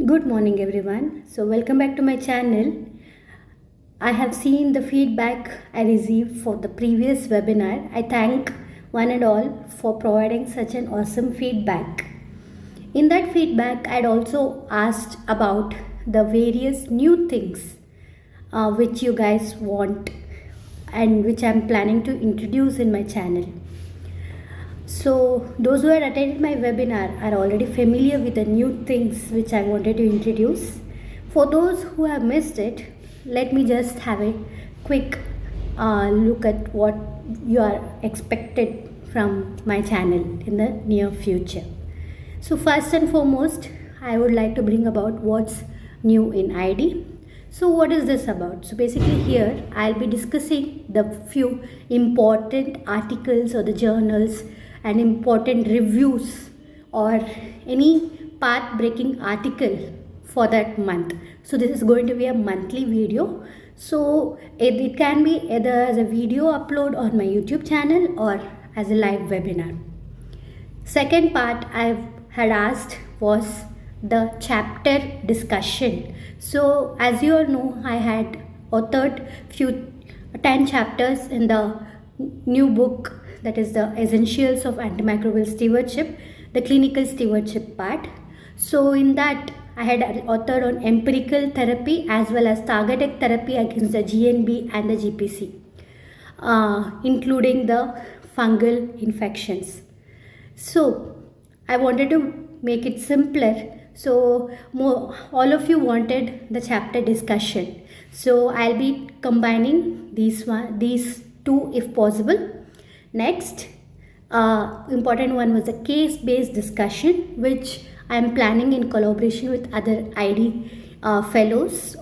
Good morning, everyone. So, welcome back to my channel. I have seen the feedback I received for the previous webinar. I thank one and all for providing such an awesome feedback. In that feedback, I'd also asked about the various new things which you guys want and which I'm planning to introduce in my channel. So those who had attended my webinar are already familiar with the new things which I wanted to introduce. For those who have missed it, let me just have a quick look at what you are expected from my channel in the near future. So first and foremost, I would like to bring about what's new in ID. So what is this about? So basically here I'll be discussing the few important articles or the journals and important reviews or any path-breaking article for that month. So this is going to be a monthly video. So it can be either as a video upload on my YouTube channel or as a live webinar. Second part I had asked was the chapter discussion. So as you all know, I had authored 10 chapters in the new book, that is the Essentials of Antimicrobial Stewardship, the clinical stewardship part. So in that I had authored on empirical therapy as well as targeted therapy against the GNB and the GPC, including the fungal infections. So I wanted to make it simpler. So all of you wanted the chapter discussion. So I'll be combining these two if possible. Next, important one was the case-based discussion, which I am planning in collaboration with other ID fellows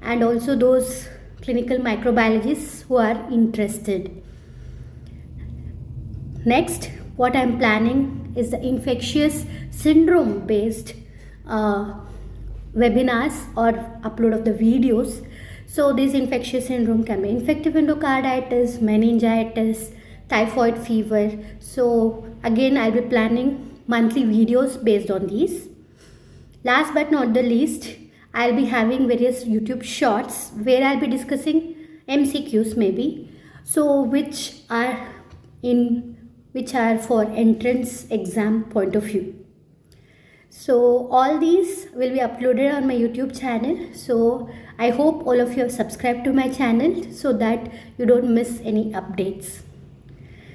and also those clinical microbiologists who are interested. Next, what I am planning is the infectious syndrome-based webinars or upload of the videos. So this infectious syndrome can be infective endocarditis, meningitis, typhoid fever. So again, I'll be planning monthly videos based on these. Last but not the least, I'll be having various YouTube shorts where I'll be discussing MCQs maybe. So which are for entrance exam point of view. So all these will be uploaded on my YouTube channel. So I hope all of you have subscribed to my channel so that you don't miss any updates.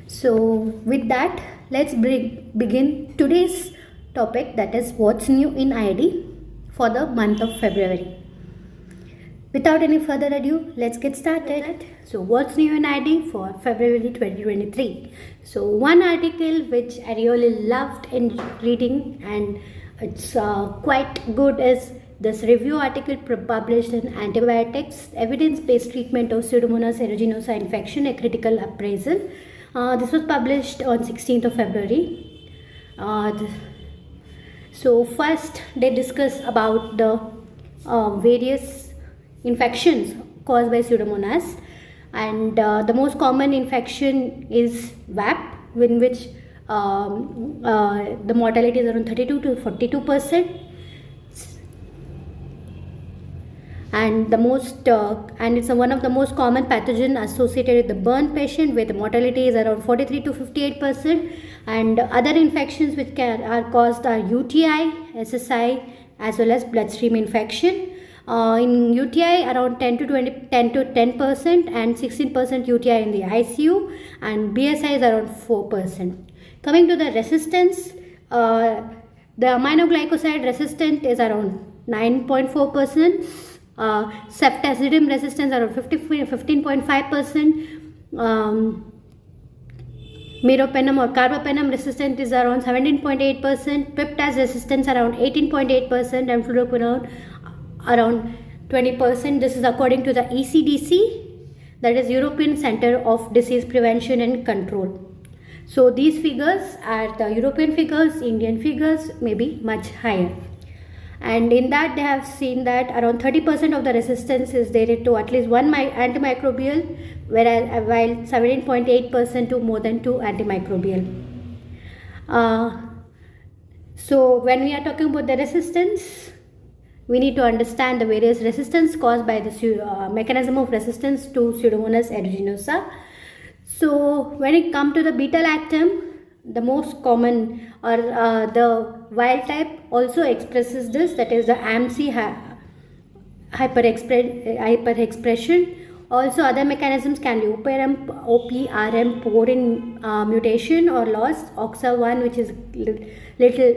So with that, let's begin today's topic, that is what's new in ID for the month of February. Without any further ado, let's get started. So what's new in ID for February 2023? So one article which I really loved in reading and it's quite good is this review article published in Antibiotics, Evidence-Based Treatment of Pseudomonas aeruginosa Infection, a Critical Appraisal. This was published on 16th of February. So first they discuss about the various infections caused by Pseudomonas, and the most common infection is VAP, in which the mortality is around 32 to 42%, and it's one of the most common pathogen associated with the burn patient, where the mortality is around 43 to 58%, and other infections which are caused are UTI, SSI, as well as bloodstream infection. In UTI around 10 to 10% and 16% UTI in the ICU, and BSI is around 4%. Coming to the resistance, the aminoglycoside resistant is around 9.4%, ceftazidime resistance around 15.5%, meropenem or carbapenem resistant is around 17.8%, peptide resistance around 18.8%, and fluoroquinone around 20%. This is according to the ECDC, that is European Center of Disease Prevention and Control. So these figures are the European figures, Indian figures may be much higher. And in that they have seen that around 30% of the resistance is there to at least one antimicrobial, while 17.8% to more than 2 antimicrobial. So when we are talking about the resistance, we need to understand the various resistance caused by the mechanism of resistance to Pseudomonas aeruginosa. So when it comes to the beta-lactam, the most common or the wild type also expresses this, that is the AMSP hyperexpression. Also other mechanisms can be OPRM porin mutation or loss, OXA1 which is little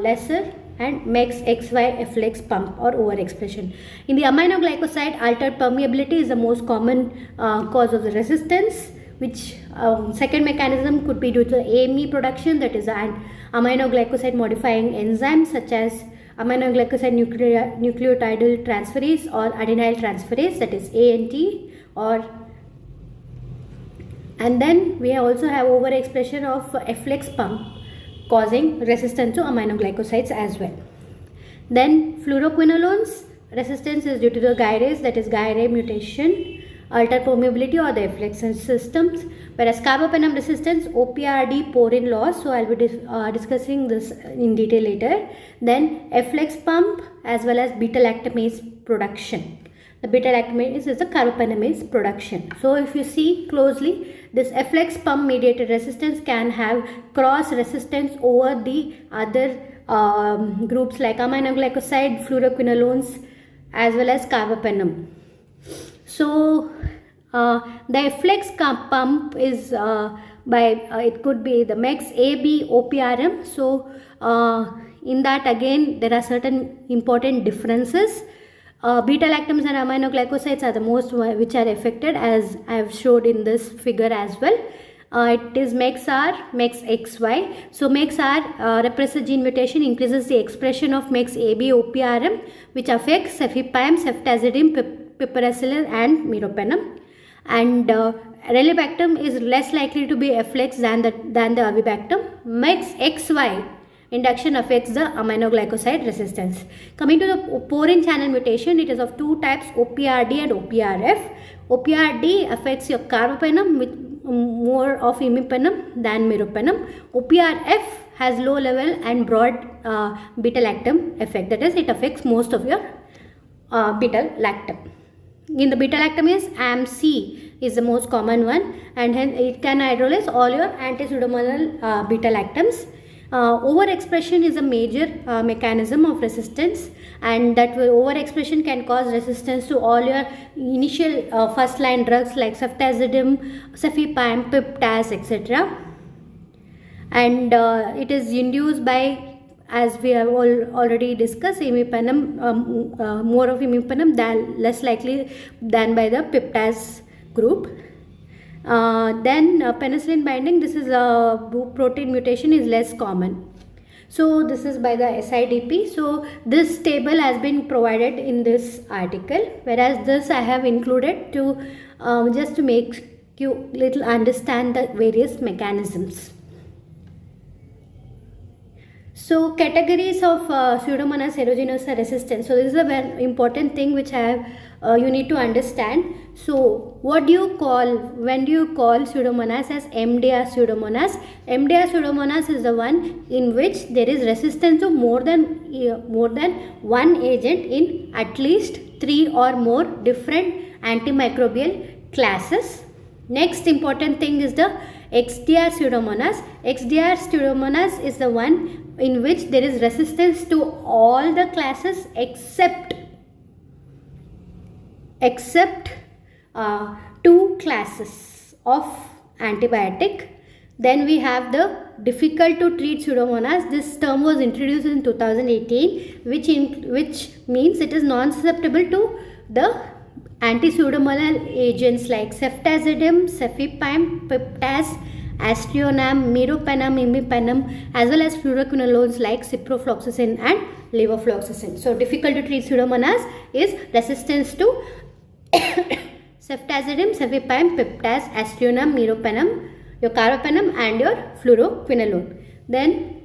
lesser, and MEX XY efflux pump or overexpression. In the aminoglycoside, altered permeability is the most common cause of the resistance, which second mechanism could be due to AME production, that is an aminoglycoside modifying enzymes such as aminoglycoside nucleotidal transferase or adenyl transferase, that is ANT, and then we also have overexpression of efflux pump causing resistance to aminoglycosides as well. Then fluoroquinolones resistance is due to the gyrase, that is gyrase mutation, altered permeability or the efflux systems, whereas carbapenem resistance, OPRD porin loss, so I'll be discussing this in detail later. Then efflux pump as well as beta-lactamase production. The beta-lactamase is the carbapenemase production. So if you see closely, this efflux pump mediated resistance can have cross resistance over the other groups like aminoglycoside, fluoroquinolones as well as carbapenem. So the efflux pump is it could be the MEX AB OPRM. So in that again there are certain important differences. Beta-lactams and aminoglycosides are the most which are affected, as I have showed in this figure as well. It is MEX-R, MEX-XY. So MEX-R repressor gene mutation increases the expression of MEX-AB OPRM, which affects cefepime, ceftazidime, piperacillin and meropenem. And relebactam is less likely to be efflux than the avibactam. MEX-XY induction affects the aminoglycoside resistance. Coming to the porin channel mutation, it is of two types, OPRD and OPRF. OPRD affects your carbapenem with more of imipenem than meropenem. OPRF has low level and broad beta-lactam effect, that is it affects most of your beta-lactam. In the beta-lactamase, AMSP is the most common one, and hence it can hydrolyze all your anti-pseudomonal beta-lactams. Overexpression is a major mechanism of resistance, and that overexpression can cause resistance to all your initial first line drugs like ceftazidime, cefepime, piptaz, etc. And it is induced by, as we have already discussed, imipenem, more of imipenem than less likely than by the piptaz group. Then penicillin binding, this is a protein mutation is less common. So this is by the SIDP. So this table has been provided in this article, whereas this I have included to just to make you little understand the various mechanisms. So categories of Pseudomonas aeruginosa resistance. So this is a very important thing which I have you need to understand. So what do you call, when do you call Pseudomonas as MDR Pseudomonas? MDR Pseudomonas is the one in which there is resistance to more than one agent in at least 3 or more different antimicrobial classes. Next important thing is the XDR Pseudomonas. XDR Pseudomonas is the one in which there is resistance to all the classes except 2 classes of antibiotic. Then we have the difficult to treat Pseudomonas. This term was introduced in 2018, which means it is non-susceptible to the anti-pseudomonal agents like ceftazidime, cefepime, piptaz, aztreonam, meropenem, imipenem, as well as fluoroquinolones like ciprofloxacin and levofloxacin. So difficult to treat Pseudomonas is resistance to ceftazidime, cefepime, piptaz, aztreonam, meropenem, your carbapenem and your fluoroquinolone. Then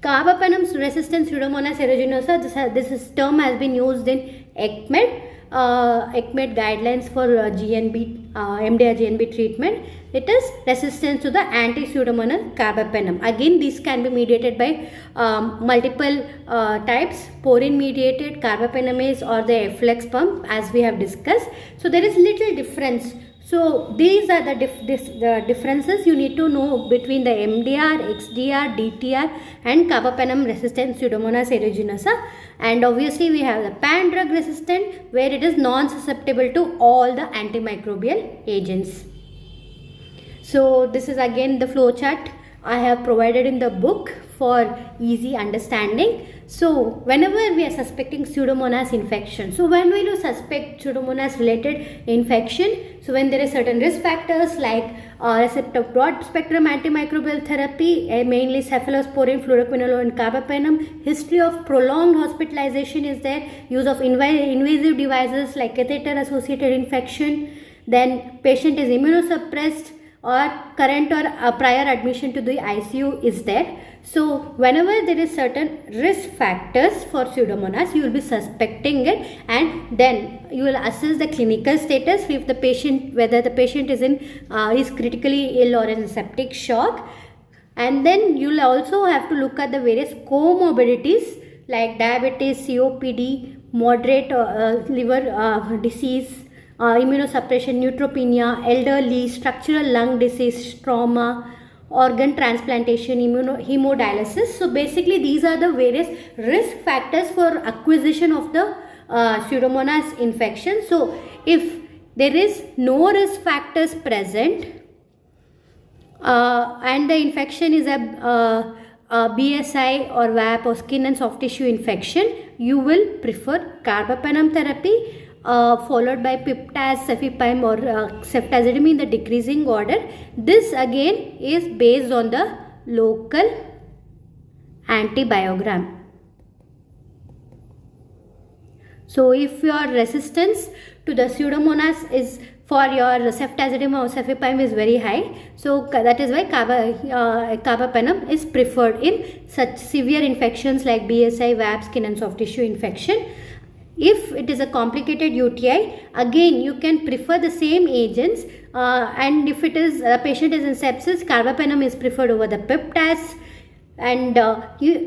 carbapenem resistant Pseudomonas aeruginosa, this term has been used in ECMED guidelines for GNB MDR GNB treatment. It is resistance to the anti-Pseudomonas carbapenem. Again, this can be mediated by multiple types, porine mediated, carbapenemase, or the efflux pump, as we have discussed. So there is little difference. So these are the differences you need to know between the MDR, XDR, DTR and carbapenem resistant Pseudomonas aeruginosa. And obviously we have the pan drug resistant, where it is non-susceptible to all the antimicrobial agents. So this is again the flow chart I have provided in the book for easy understanding. So whenever we are suspecting Pseudomonas infection, so when we do suspect Pseudomonas related infection, so when there is certain risk factors like receptor broad spectrum antimicrobial therapy, mainly cephalosporin, fluoroquinolone and carbapenem, history of prolonged hospitalization is there, use of invasive devices like catheter associated infection, then patient is immunosuppressed, or current or prior admission to the ICU is there. So whenever there is certain risk factors for Pseudomonas, you will be suspecting it, and then you will assess the clinical status if the patient, whether the patient is is critically ill or in septic shock. And then you will also have to look at the various comorbidities like diabetes, COPD, moderate liver disease, immunosuppression, neutropenia, elderly, structural lung disease, trauma, organ transplantation, hemodialysis. So basically these are the various risk factors for acquisition of the Pseudomonas infection. So if there is no risk factors present and the infection is a BSI or VAP or skin and soft tissue infection, you will prefer carbapenem therapy followed by piptaz, cefepime or ceftazidime in the decreasing order. This again is based on the local antibiogram. So if your resistance to the Pseudomonas is for your ceftazidime or cefepime is very high, so that is why carbapenem is preferred in such severe infections like BSI, VAP, skin and soft tissue infection. If it is a complicated UTI, again you can prefer the same agents, and if it is a patient is in sepsis, carbapenem is preferred over the piptaz, and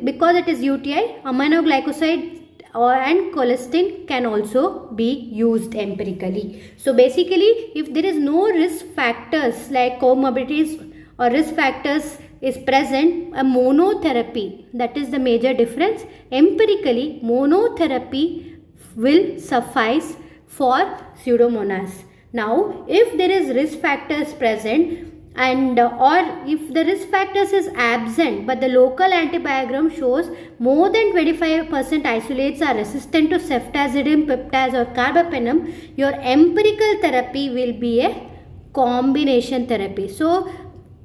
because it is UTI, aminoglycoside and colistin can also be used empirically. So basically, if there is no risk factors like comorbidities or risk factors is present, a monotherapy, that is the major difference. Empirically, monotherapy will suffice for Pseudomonas. Now, if there is risk factors present and or if the risk factors is absent but the local antibiogram shows more than 25% isolates are resistant to ceftazidime, piptaz or carbapenem, your empirical therapy will be a combination therapy. So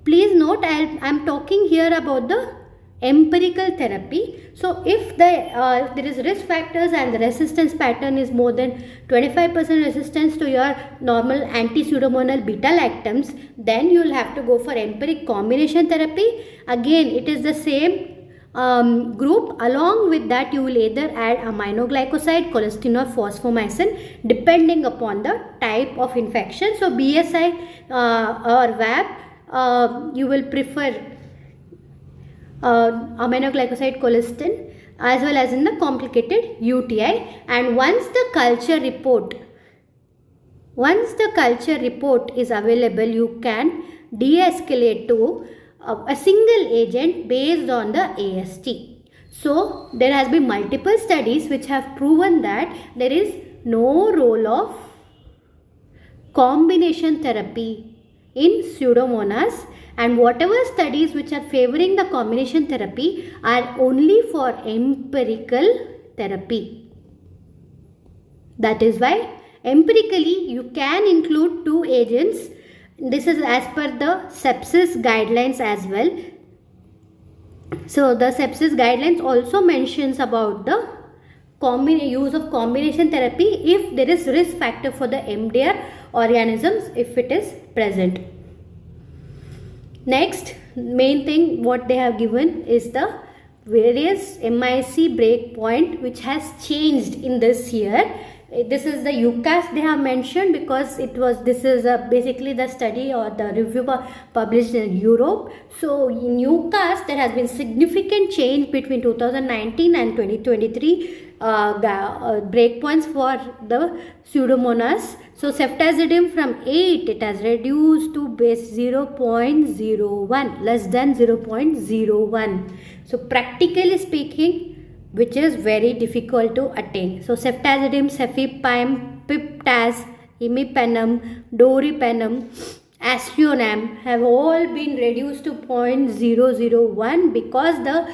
please note, I am talking here about the empirical therapy. So if there is risk factors and the resistance pattern is more than 25% resistance to your normal anti-pseudomonal beta-lactams, then you will have to go for empiric combination therapy. Again, it is the same group. Along with that, you will either add aminoglycoside, colistin or fosfomycin depending upon the type of infection. So BSI or VAP, you will prefer aminoglycoside, colistin, as well as in the complicated UTI. And once the culture report is available, you can de-escalate to a single agent based on the AST. So there has been multiple studies which have proven that there is no role of combination therapy in Pseudomonas, and whatever studies which are favoring the combination therapy are only for empirical therapy. That is why empirically you can include two agents. This is as per the sepsis guidelines as well. So the sepsis guidelines also mentions about the use of combination therapy if there is risk factor for the MDR organisms if it is present. Next, main thing what they have given is the various MIC breakpoint which has changed in this year. this is the UCAS they have mentioned, because this is basically the study or the review published in Europe. So in UCAS there has been significant change between 2019 and 2023 breakpoints for the Pseudomonas. So ceftazidime from 8 it has reduced to base 0.01, less than 0.01. So practically speaking, which is very difficult to attain. So ceftazidime, cefepime, piptaz, imipenem, doripenem, aztreonam have all been reduced to 0.001 because the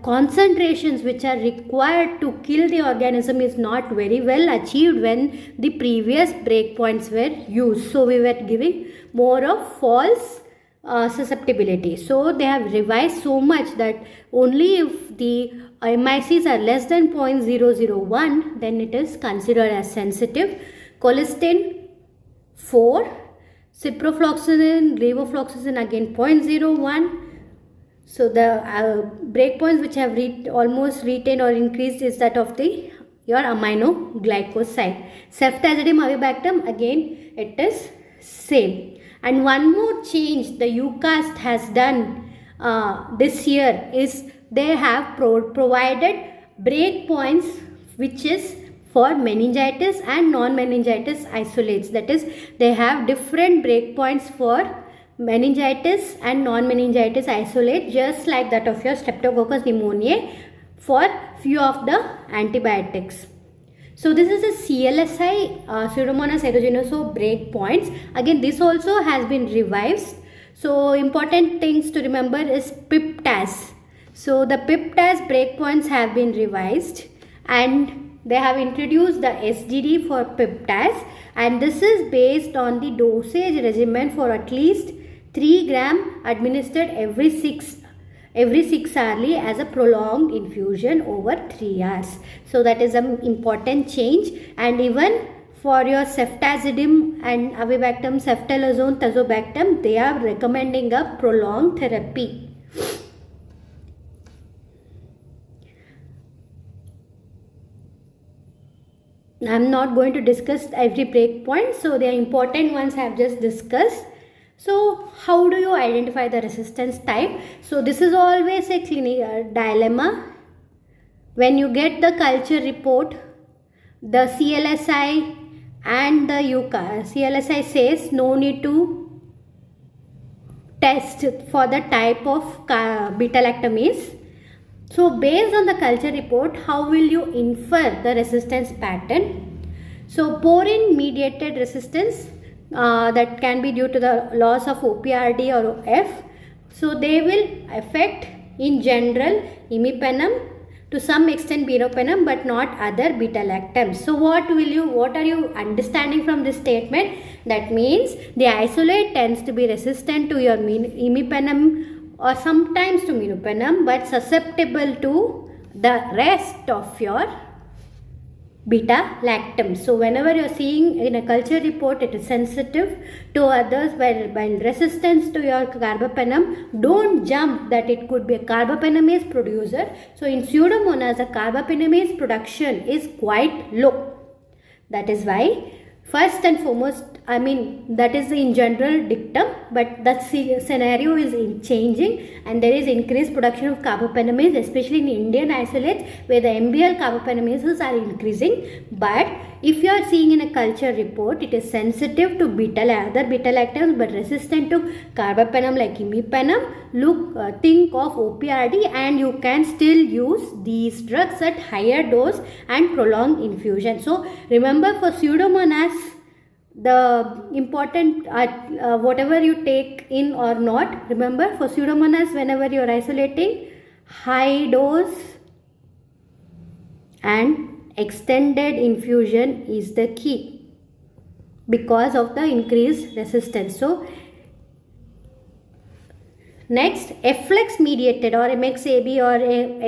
concentrations which are required to kill the organism is not very well achieved when the previous breakpoints were used. So we were giving more of false susceptibility. So they have revised so much that only if the MICs are less than 0.001, then it is considered as sensitive. Colistin 4, ciprofloxacin, levofloxacin again 0.01. So the breakpoints which have almost retained or increased is that of your aminoglycoside. Ceftazidime, avibactam, again it is same. And one more change the UCAS has done this year is they have provided breakpoints which is for meningitis and non-meningitis isolates. That is, they have different breakpoints for meningitis and non-meningitis isolate, just like that of your Streptococcus pneumoniae for few of the antibiotics. So this is a CLSI Pseudomonas aeruginosa breakpoints. Again, this also has been revised. So important things to remember is piptaz. So the piptaz breakpoints have been revised and they have introduced the SGD for piptaz, and this is based on the dosage regimen for at least 3 gram administered every 6 hourly as a prolonged infusion over 3 hours. So that is an important change. And even for your ceftazidime and avibactam, ceftalozone, tazobactam, they are recommending a prolonged therapy. I'm not going to discuss every breakpoint, so the important ones I have just discussed. So how do you identify the resistance type? So this is always a clinical dilemma. When you get the culture report, the CLSI and the UCAS, CLSI says no need to test for the type of beta-lactamase. So based on the culture report, how will you infer the resistance pattern? So porine mediated resistance, that can be due to the loss of OPRD or F. So they will affect in general imipenem, to some extent meropenem, but not other beta-lactams. So what are you understanding from this statement? That means the isolate tends to be resistant to your imipenem or sometimes to meropenem, but susceptible to the rest of your beta-lactam. So whenever you are seeing in a culture report it is sensitive to others, while resistance to your carbapenem, don't jump that it could be a carbapenemase producer. So in Pseudomonas the carbapenemase production is quite low. That is why first and foremost, that is in general dictum, but the scenario is changing and there is increased production of carbapenemase, especially in Indian isolates where the MBL carbapenemases are increasing. But if you are seeing in a culture report, it is sensitive to other beta-lactams but resistant to carbapenem like imipenem, think of OPRD, and you can still use these drugs at higher dose and prolonged infusion. So remember, for Pseudomonas, the important whatever you take in or not, remember for Pseudomonas whenever you are isolating, high dose and extended infusion is the key because of the increased resistance. So next, efflux mediated or MXAB or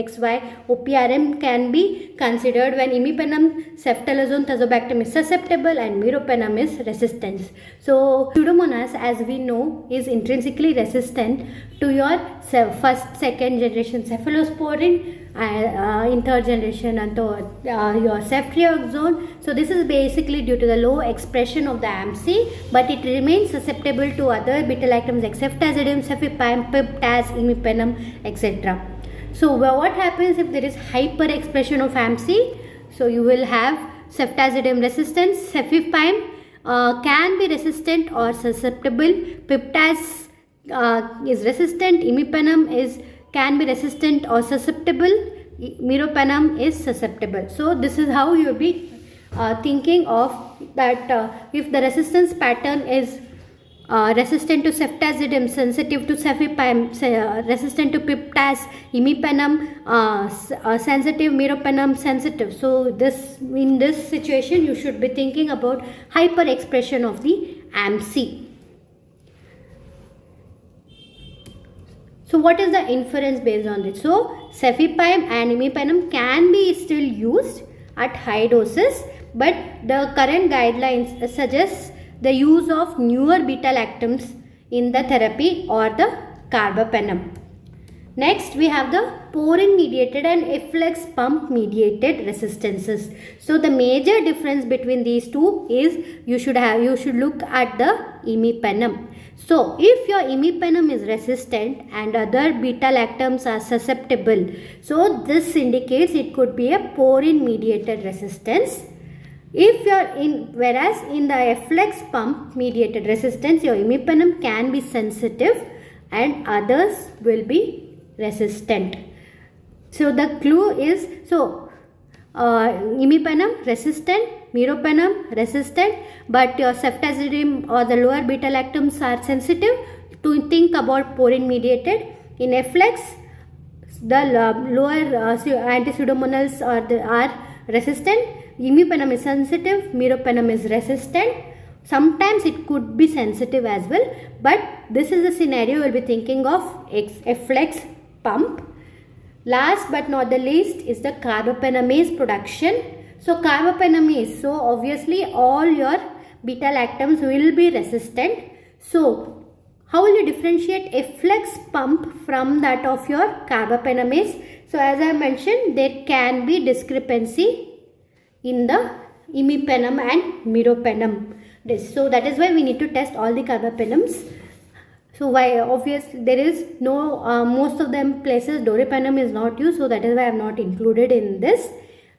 XY OPRM can be considered when imipenem, ceftalozone, tazobactam is susceptible and meropenem is resistant. So Pseudomonas, as we know, is intrinsically resistant to your first, second generation cephalosporin, in third generation and your ceftriaxone. So this is basically due to the low expression of the AMSP, but it remains susceptible to other beta-lactams like ceftazidime, cefepime, piptaz, imipenem, etc. So what happens if there is hyper expression of AMSP? So you will have ceftazidime resistance, cefepime can be resistant or susceptible, piptaz is resistant, imipenem can be resistant or susceptible, meropenem is susceptible. So this is how you will be thinking of that if the resistance pattern is resistant to ceftazidime, sensitive to cefepime, resistant to piptaz, imipenem, sensitive, meropenem sensitive. So in this situation you should be thinking about hyper expression of the AMSP. So what is the inference based on this? So cefepime and imipenem can be still used at high doses, but the current guidelines suggest the use of newer beta-lactams in the therapy or the carbapenem. Next we have the porine mediated and efflux pump mediated resistances. So the major difference between these two is you should look at the imipenem. So if your imipenem is resistant and other beta-lactams are susceptible, so this indicates it could be a porine mediated resistance. If whereas in the efflux pump mediated resistance, your imipenem can be sensitive and others will be resistant. So the clue is, imipenem resistant, meropenem resistant, but your ceftazidime or the lower beta lactams are sensitive. To think about porine mediated. In efflux, the lower anti-pseudomonals are resistant. Imipenem is sensitive, meropenem is resistant. Sometimes it could be sensitive as well, but this is the scenario we'll be thinking of efflux pump. Last but not the least is the carbapenemase production. So carbapenemase, so obviously all your beta lactams will be resistant. So how will you differentiate efflux pump from that of your carbapenemase? So as I mentioned, there can be discrepancy in the imipenem and meropenem. So that is why we need to test all the carbapenems. So why obviously there is no most of them places doripenem is not used, so that is why I have not included in this.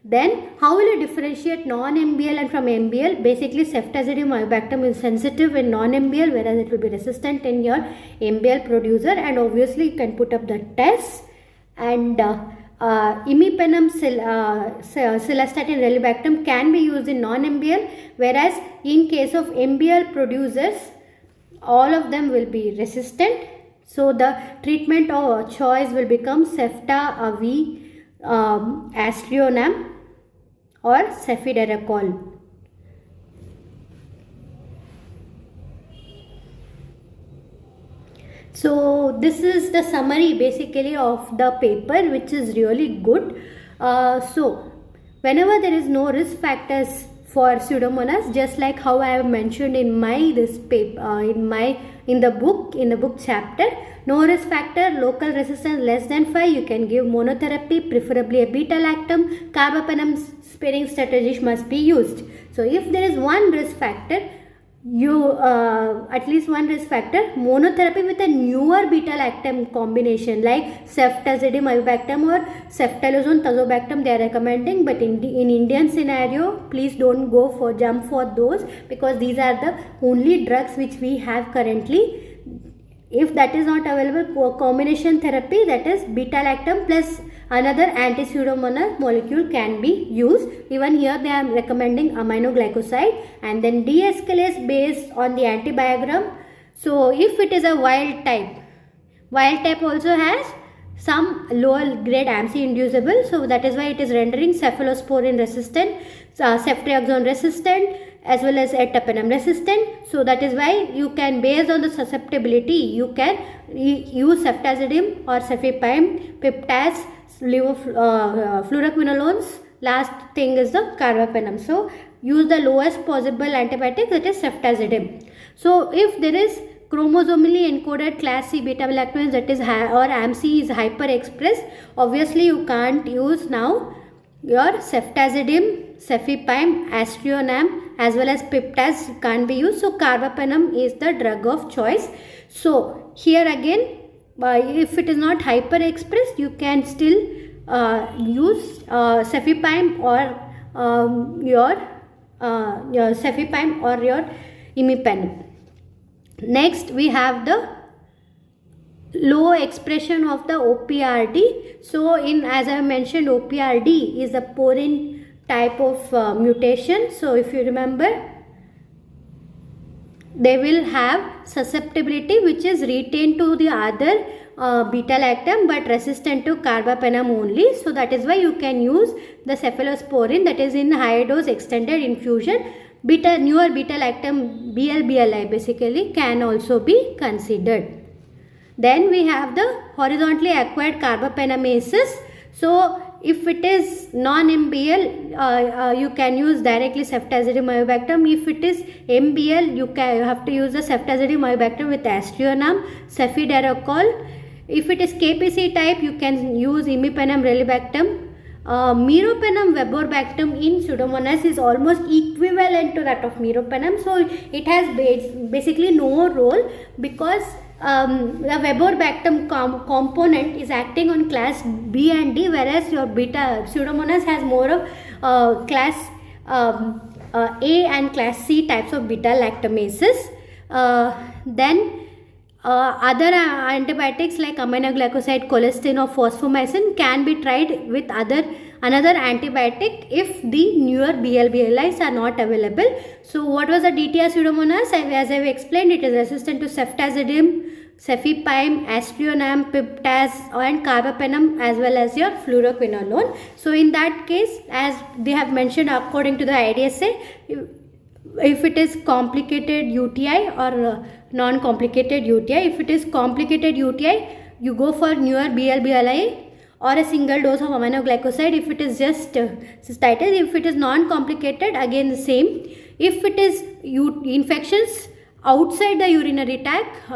Then how will you differentiate non-MBL and from MBL? Basically ceftazidime avibactam is sensitive in non-MBL, whereas it will be resistant in your MBL producer, and obviously you can put up the test. And imipenem cilastatin relebactam can be used in non-MBL, whereas in case of MBL producers all of them will be resistant. So the treatment or choice will become cefta-avi astrionam or cefiderocol. So this is the summary basically of the paper, which is really good. So whenever there is no risk factors for Pseudomonas, just like how I have mentioned in my this paper in the book chapter, no risk factor, local resistance less than 5, you can give monotherapy, preferably a beta lactam. Carbapenem sparing strategies must be used. So if there is one risk factor, at least one risk factor, monotherapy with a newer beta lactam combination like ceftazidime avibactam or ceftalozone tazobactam they are recommending, but in Indian scenario please don't jump for those, because these are the only drugs which we have currently. If that is not available, combination therapy, that is beta lactam plus another anti-pseudomonas molecule can be used. Even here they are recommending aminoglycoside, and then de-escalase based on the antibiogram. So if it is a wild type also has some lower grade AMSP inducible, so that is why it is rendering cephalosporin resistant, ceftriaxone resistant, as well as ertapenem resistant. So that is why you can, based on the susceptibility, you can use ceftazidime or cefepime, piptaz, fluoroquinolones. Last thing is the carbapenem. So use the lowest possible antibiotic, that is ceftazidime. So if there is chromosomally encoded class C beta lactams, that is or AMSP is hyper expressed, obviously you can't use now your ceftazidime, cefepime, aztreonam as well as piptaz can't be used. So carbapenem is the drug of choice. So here again, if it is not hyper expressed, you can still use cefepime or your cefepime or your imipenem. Next we have the low expression of the OPRD. So as I mentioned, OPRD is a porine type of mutation. So if you remember, they will have susceptibility which is retained to the other beta lactam but resistant to carbapenem only. So that is why you can use the cephalosporin, that is in high dose extended infusion. Newer beta lactam BLBLI basically can also be considered. Then we have the horizontally acquired carbapenemases. So if it is non-MBL, you can use directly ceftazidime avibactam. If it is MBL, you have to use the ceftazidime avibactam with aztreonam, cefiderocol. If it is KPC type, you can use imipenem relibactam. Meropenem verbobactam in Pseudomonas is almost equivalent to that of meropenem. So it has basically no role because the verbobactam component is acting on class B and D, whereas your beta Pseudomonas has more of class A and class C types of beta lactamases. Then other antibiotics like aminoglycoside, colistin or fosfomycin can be tried with another antibiotic if the newer BLBLIs are not available. So what was the DTR Pseudomonas? As I have explained, it is resistant to ceftazidime, cefepime, aztreonam, piptaz and carbapenem as well as your fluoroquinolone. So in that case, as they have mentioned according to the IDSA, if it is complicated UTI or non-complicated UTI, if it is complicated UTI, you go for newer BLBLI or a single dose of aminoglycoside. If it is just cystitis, if it is non-complicated, again the same. If it is infections outside the urinary tract,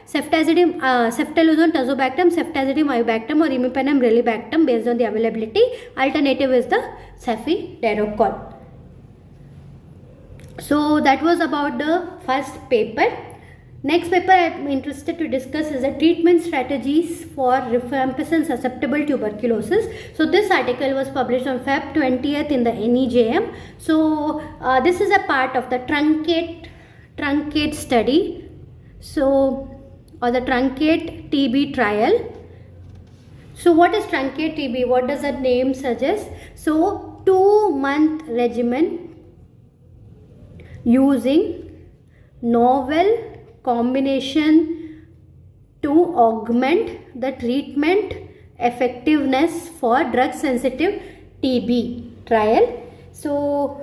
ceftazidime, ceftalozone, tazobactam, ceftazidime avibactam or imipenem relibactam based on the availability. Alternative is the cefiderocol. So that was about the first paper. Next paper I am interested to discuss is the treatment strategies for rifampicin susceptible tuberculosis. So this article was published on Feb 20th in the NEJM. So this is a part of the Truncate study. So or the Truncate TB trial. So what is Truncate TB? What does the name suggest? So 2-month regimen using novel combination to augment the treatment effectiveness for drug sensitive TB trial. So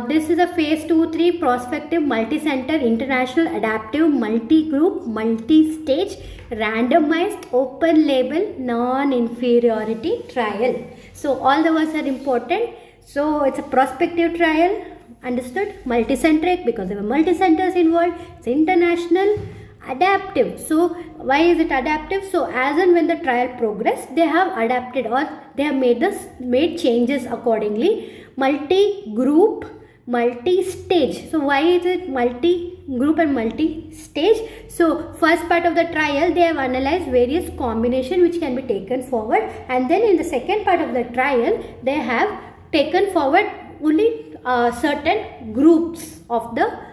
this is a phase 2-3 prospective multi-center international adaptive multi-group multi-stage randomized open label non-inferiority trial. So all the words are important. So it's a prospective trial. Understood? Multicentric because there were multi-centers involved. It's international, adaptive. So why is it adaptive? So as and when the trial progressed, they have adapted or they have made changes accordingly. Multi-group, multi-stage. So why is it multi-group and multi-stage? So first part of the trial, they have analyzed various combinations which can be taken forward, and then in the second part of the trial, they have taken forward only certain groups of the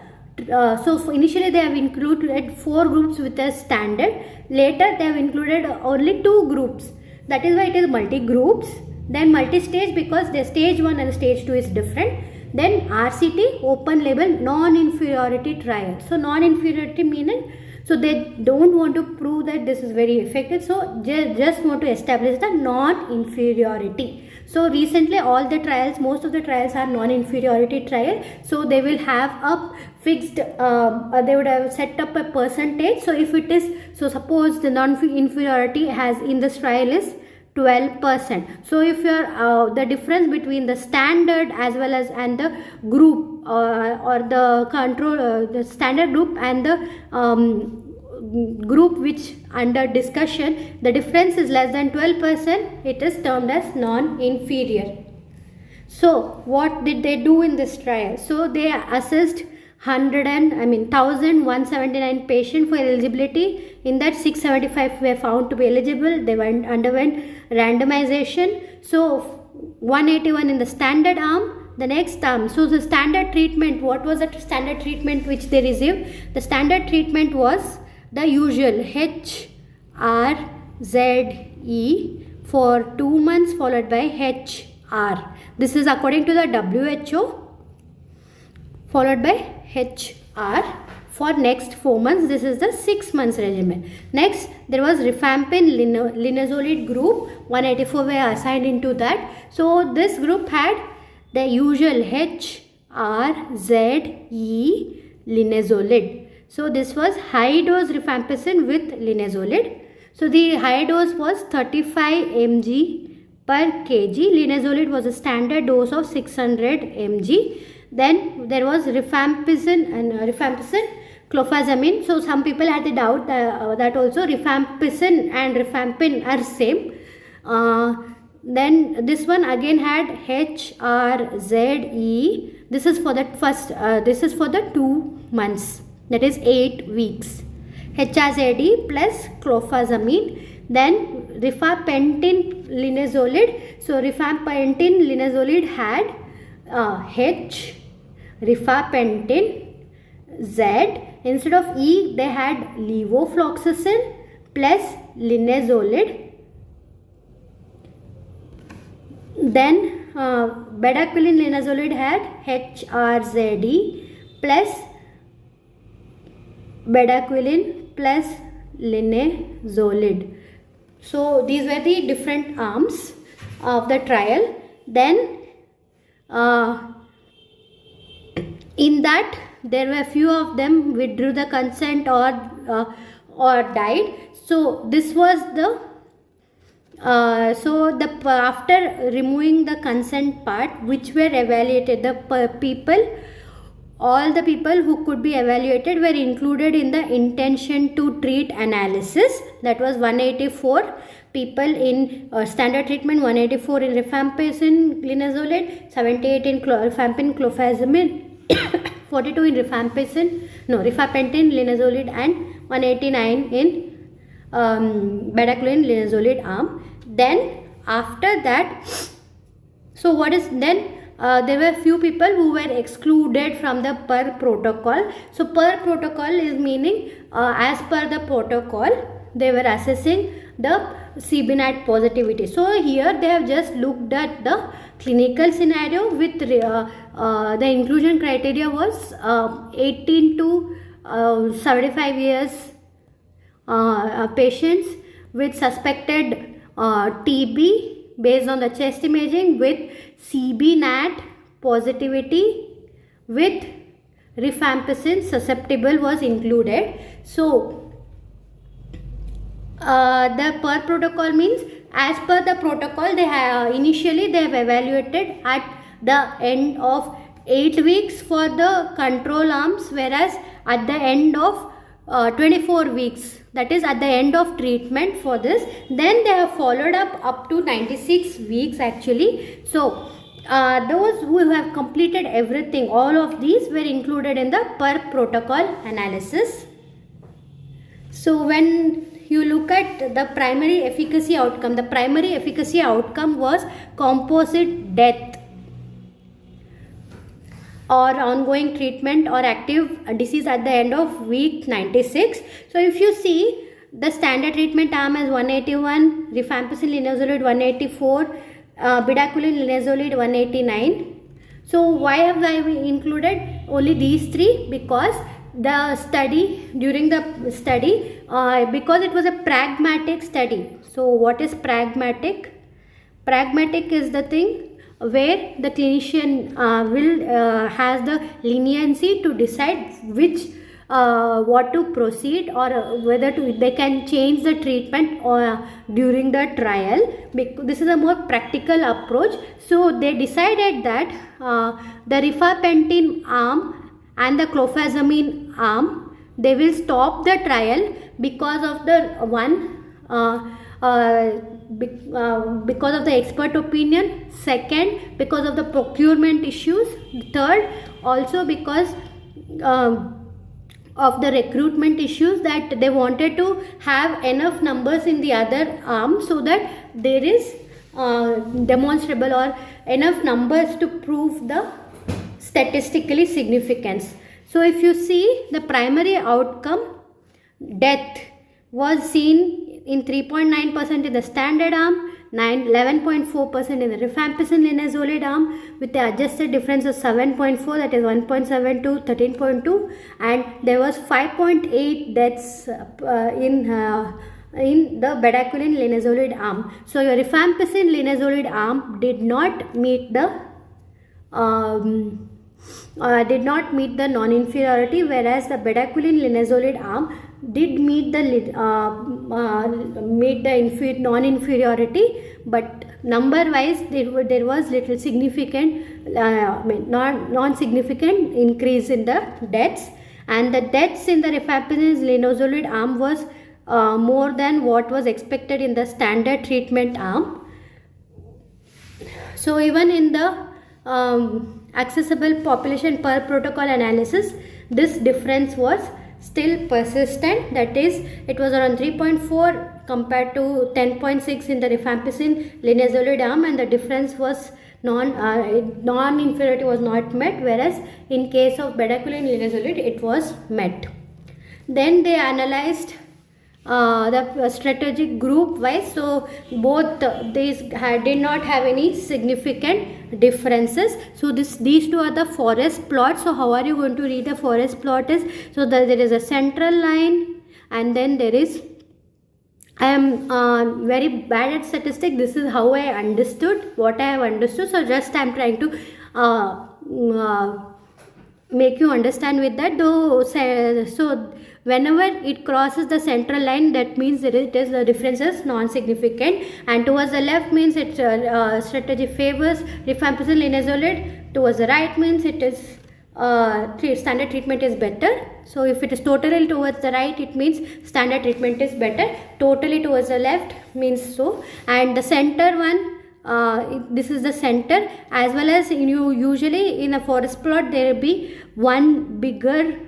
so initially they have included 4 groups with a standard. Later they have included only 2 groups. That is why it is multi groups. Then multi-stage because the stage 1 and stage 2 is different. Then RCT, open label non-inferiority trial. So non-inferiority meaning, so they don't want to prove that this is very effective. So just want to establish the non-inferiority. So recently all the trials, most of the trials are non-inferiority trial. So they will have a fixed, they would have set up a percentage. So if it is, so suppose the non-inferiority has in this trial is 12%. So if you are the difference between the standard as well as and the group or the control, the standard group and the group which under discussion, the difference is less than 12%, it is termed as non-inferior. So what did they do in this trial? So they assessed 1,179 patients for eligibility. In that 675 were found to be eligible. They underwent randomization. So 181 in the standard arm, the next arm. So the standard treatment, what was the standard treatment which they received? The standard treatment was the usual HRZE for 2 months followed by HR. This is according to the WHO, followed by HR for next 4 months. This is the 6 months regimen. Next, there was rifampin linezolid group. 184 were assigned into that. So this group had the usual HRZE linezolid. So this was high dose rifampicin with linezolid. So the high dose was 35 mg per kg. Linezolid was a standard dose of 600 mg. Then there was rifampicin and rifampicin clofazimine. So some people had a doubt that also rifampicin and rifampin are same. Then this one again had HRZE. This is for the first. This is for the 2 months. That is 8 weeks. HRZE plus clofazimine. Then rifampicin linezolid. So rifampicin linezolid had H, rifampicin, Z. Instead of E, they had levofloxacin plus linezolid. Then bedaquiline linezolid had HRZE plus bedaquiline plus linezolid. So these were the different arms of the trial. Then in that there were few of them withdrew the consent or died. So this was the after removing the consent part, which were evaluated, all the people who could be evaluated were included in the intention to treat analysis. That was 184 people in standard treatment, 184 in rifampicin linezolid, 78 in rifampin clofazimine, 42 in rifampicin linezolid, and 189 in bedaquiline linezolid arm. Then after that, so what is then? There were few people who were excluded from the per protocol. So per protocol is meaning as per the protocol they were assessing the CBNAT positivity. So here they have just looked at the clinical scenario with the inclusion criteria was 18 to 75 years patients with suspected TB based on the chest imaging with CBNAT positivity with rifampicin susceptible was included. So the per protocol means as per the protocol they have initially they have evaluated at the end of 8 weeks for the control arms, whereas at the end of 24 weeks, that is at the end of treatment for this, then they have followed up to 96 weeks actually. So those who have completed everything, all of these were included in the per protocol analysis. So when you look at the primary efficacy outcome, the primary efficacy outcome was composite death or ongoing treatment or active disease at the end of week 96. So if you see, the standard treatment arm is 181, rifampicin linezolid 184, bedaquiline linezolid 189. So why have I included only these three? Because the study, during the study, because it was a pragmatic study. So what is pragmatic? Pragmatic is the thing where the clinician has the leniency to decide which what to proceed, or whether they can change the treatment or during the trial. This is a more practical approach. So they decided that the rifampicin arm and the clofazimine arm, they will stop the trial because of the because of the expert opinion, second because of the procurement issues, third also because of the recruitment issues, that they wanted to have enough numbers in the other arm so that there is demonstrable or enough numbers to prove the statistically significance. So if you see the primary outcome, death was seen in 3.9% in the standard arm, 11.4% in the rifampicin linezolid arm, with the adjusted difference of 7.4, that is 1.72, 13.2, and there was 5.8 deaths in the bedaquiline linezolid arm. So your rifampicin linezolid arm did not meet the non-inferiority, whereas the bedaquiline linezolid arm did meet the non-inferiority, but number wise there was little significant non-significant increase in the deaths, and the deaths in the rifampicin linezolid arm was more than what was expected in the standard treatment arm. So even in the accessible population per protocol analysis, this difference was still persistent, that is it was around 3.4 compared to 10.6 in the rifampicin linezolid arm, and the difference was non-inferiority was not met, whereas in case of bedaquiline linezolid it was met. Then they analyzed the strategic group wise, so both these did not have any significant differences. So these two are the forest plots. So how are you going to read the forest plot is, so there is a central line, and then there is, I am very bad at statistics, this is how I understood what I have understood, so just I am trying to make you understand with that though. So whenever it crosses the central line, that means the difference is non-significant, and towards the left means it strategy favors rifampicin linezolid, towards the right means it is standard treatment is better. So if it is totally towards the right, it means standard treatment is better, totally towards the left means so, and the center one, this is the center, as well as usually in a forest plot there will be one bigger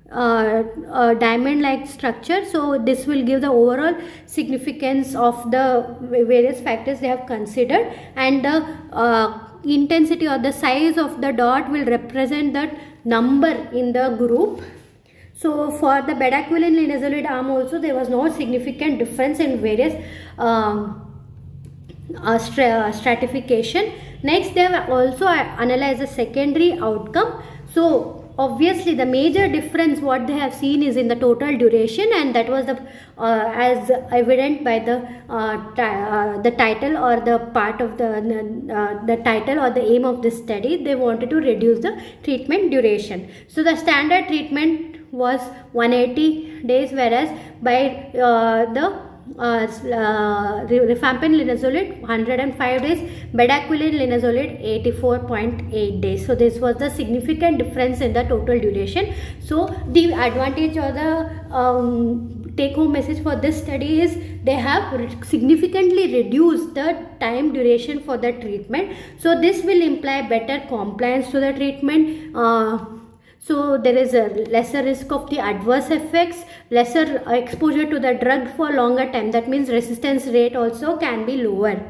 diamond like structure, so this will give the overall significance of the various factors they have considered, and the intensity or the size of the dot will represent the number in the group. So for the bedaquiline linezolid arm also there was no significant difference in various stratification. Next they have also analyzed the secondary outcome. So obviously the major difference what they have seen is in the total duration, and that was the as evident by the title or the part of the title or the aim of this study. They wanted to reduce the treatment duration. So the standard treatment was 180 days, whereas by the rifampicin linezolid 105 days, bedaquiline linezolid 84.8 days. So this was the significant difference in the total duration. So the advantage or the take home message for this study is they have significantly reduced the time duration for the treatment. So this will imply better compliance to the treatment. So there is a lesser risk of the adverse effects, lesser exposure to the drug for longer time. That means resistance rate also can be lower.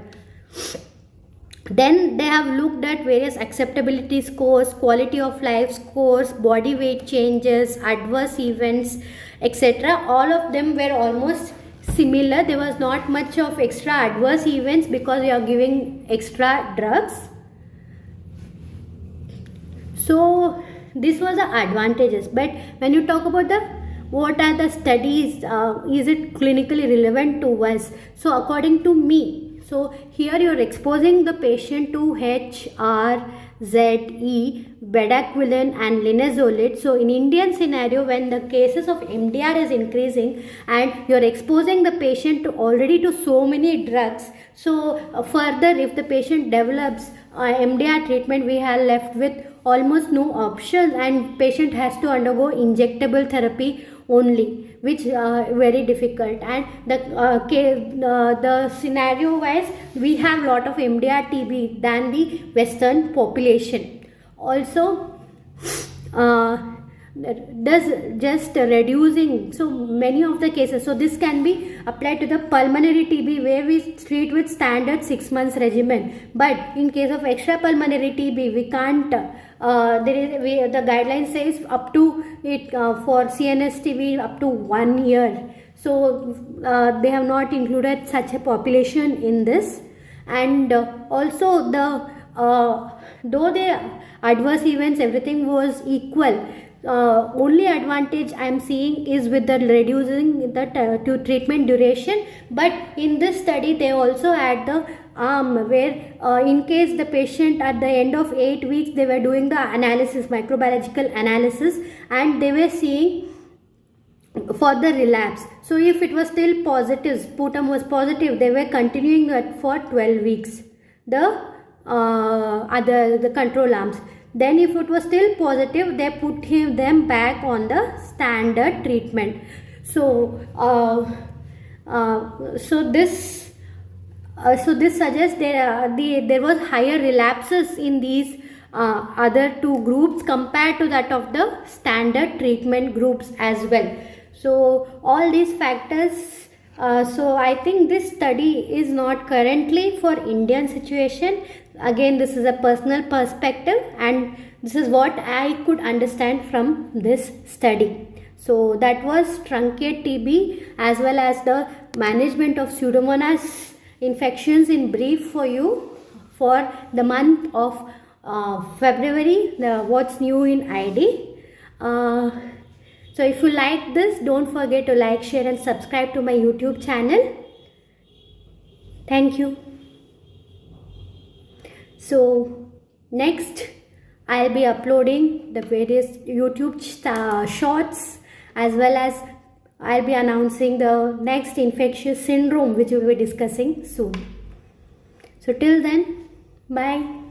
Then they have looked at various acceptability scores, quality of life scores, body weight changes, adverse events, etc. All of them were almost similar. There was not much of extra adverse events because we are giving extra drugs. So this was the advantages, but when you talk about the what are the studies, is it clinically relevant to us? So according to me, So here you are exposing the patient to HRZE, bedaquiline and linezolid. So in Indian scenario, when the cases of MDR is increasing and you are exposing the patient to already to so many drugs, so further if the patient develops MDR treatment, we are left with almost no options and patient has to undergo injectable therapy only, which very difficult. And the scenario wise, we have lot of MDR TB than the Western population. Also, does just reducing so many of the cases. So this can be applied to the pulmonary TB, where we treat with standard 6 months regimen. But in case of extra pulmonary TB, we can't. The guideline says up to it for CNS TB up to 1 year. So they have not included such a population in this. And also the though the adverse events everything was equal, only advantage I am seeing is with the reducing the treatment duration. But in this study they also add the where in case the patient at the end of 8 weeks, they were doing the analysis, microbiological analysis, and they were seeing for the relapse. So if it was still positive, sputum was positive, they were continuing that for 12 weeks, the control arms. Then if it was still positive, they put them back on the standard treatment. So this suggests there was higher relapses in these other two groups compared to that of the standard treatment groups as well. So all these factors, so I think this study is not currently for Indian situation. Again, this is a personal perspective and this is what I could understand from this study. So that was Truncate TB as well as the management of Pseudomonas infections in brief for you for the month of February, what's new in ID. So if you like this, don't forget to like, share and subscribe to my YouTube channel. Thank you. So next I'll be uploading the various YouTube shorts, as well as I'll be announcing the next infectious syndrome which we'll be discussing soon. So till then, bye.